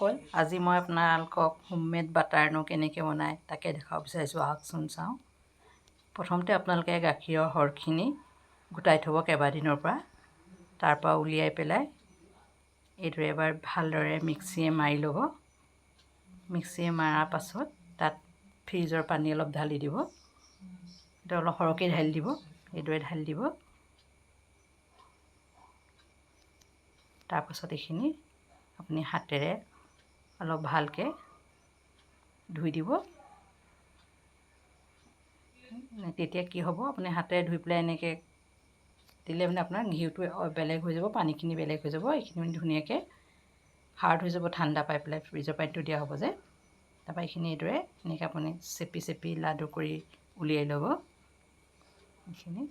কল আজি মই আপোনালোকক হোমমেড বাটাৰনো কেনেকৈ বনায় তাকে দেখাব বিচাৰিছোঁ। আহকচোন চাওঁ। প্ৰথমতে আপোনালোকে গাখীৰৰ সৰখিনি গোটাই থ'ব কেইবাদিনৰ পৰা। তাৰপৰা উলিয়াই পেলাই এইদৰে এবাৰ ভালদৰে মিক্সিয়ে মাৰি ল'ব। মিক্সিয়ে মৰাৰ পাছত তাত ফ্ৰিজৰ পানী অলপ ঢালি দিব। সেইটো অলপ সৰহকৈ ঢালি দিব, এইদৰে ঢালি দিব। তাৰপাছত এইখিনি আপুনি হাতেৰে অলপ ভালকৈ ধুই দিব। তেতিয়া কি হ'ব, আপুনি হাতেৰে ধুই পেলাই এনেকৈ দিলে মানে আপোনাৰ ঘিউটো বেলেগ হৈ যাব, পানীখিনি বেলেগ হৈ যাব। এইখিনি মানে ধুনীয়াকৈ হাৰ্ড হৈ যাব ঠাণ্ডা পাই পেলাই ফ্ৰিজৰ পানীটো দিয়া হ'ব যে। তাৰপৰা এইখিনি এইদৰে এনেকৈ আপুনি চেপি চেপি লাডু কৰি উলিয়াই ল'ব। এইখিনি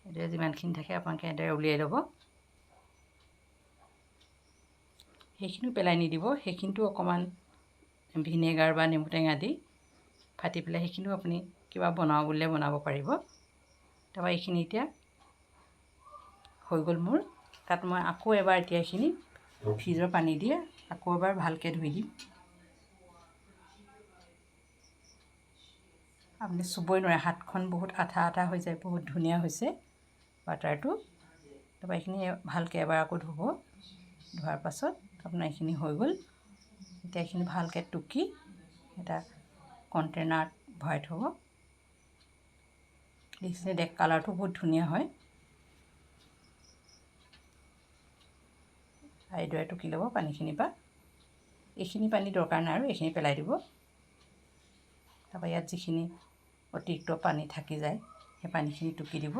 এইদৰে যিমানখিনি থাকে আপোনালোকে এইদৰে উলিয়াই ল'ব। সেইখিনিও পেলাই নিদিব, সেইখিনিতো অকণমান ভিনেগাৰ বা নেমু টেঙা দি ফাটি পেলাই সেইখিনিও আপুনি কিবা বনাওঁ বুলিলে বনাব পাৰিব। তাৰপৰা এইখিনি এতিয়া হৈ গ'ল মোৰ। তাত মই আকৌ এবাৰ এতিয়া এইখিনি ফ্ৰিজৰ পানী দিয়ে আকৌ এবাৰ ভালকৈ ধুই দিম। আপুনি চুবই নোৱাৰে, হাতখন বহুত আঠা আঠা হৈ যায়, বহুত ধুনীয়া হৈছে বাটাৰটো। তাৰপৰা এইখিনি ভালকৈ এবাৰ আকৌ ধুব। ধোৱাৰ পাছত আপোনাৰ এইখিনি হৈ গ'ল। এতিয়া এইখিনি ভালকৈ টুকি এটা কণ্টেইনাৰত ভৰাই থ'ব। দেখিছে কালাৰটো বহুত ধুনীয়া হয়। এইদৰে টুকি ল'ব পানীখিনিৰ পৰা। এইখিনি পানী দৰকাৰ নাই আৰু এইখিনি পেলাই দিব। তাৰপৰা ইয়াত যিখিনি অতিৰিক্ত পানী থাকি যায় সেই পানীখিনি টুকি দিব।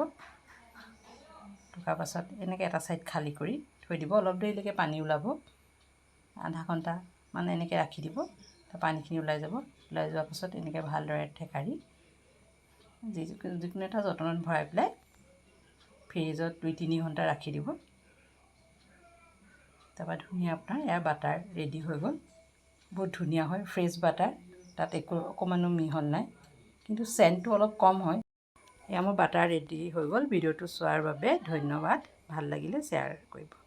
টুকাৰ পাছত এনেকৈ এটা ছাইড খালী কৰি থৈ দিব। অলপ দেৰিলৈকে পানী ওলাব, আধা ঘণ্টা মানে এনেকৈ ৰাখি দিব। পানীখিনি ওলাই যাব। ওলাই যোৱাৰ পাছত এনেকৈ ভালদৰে ঠেকাৰি যিকোনো এটা যতনত ভৰাই পেলাই ফ্ৰিজত 2-3 ঘণ্টা ৰাখি দিব। তাৰপৰা ধুনীয়া আপোনাৰ এয়া বাটাৰ ৰেডি হৈ গ'ল। বহুত ধুনীয়া হয়, ফ্ৰেছ বাটাৰ, তাত একো অকণমানো মিহল নাই, কিন্তু চেণ্টটো অলপ কম হয়। এয়া মোৰ বাটাৰ ৰেডি হৈ গ'ল। ভিডিঅ'টো চোৱাৰ বাবে ধন্যবাদ। ভাল লাগিলে শ্বেয়াৰ কৰিব।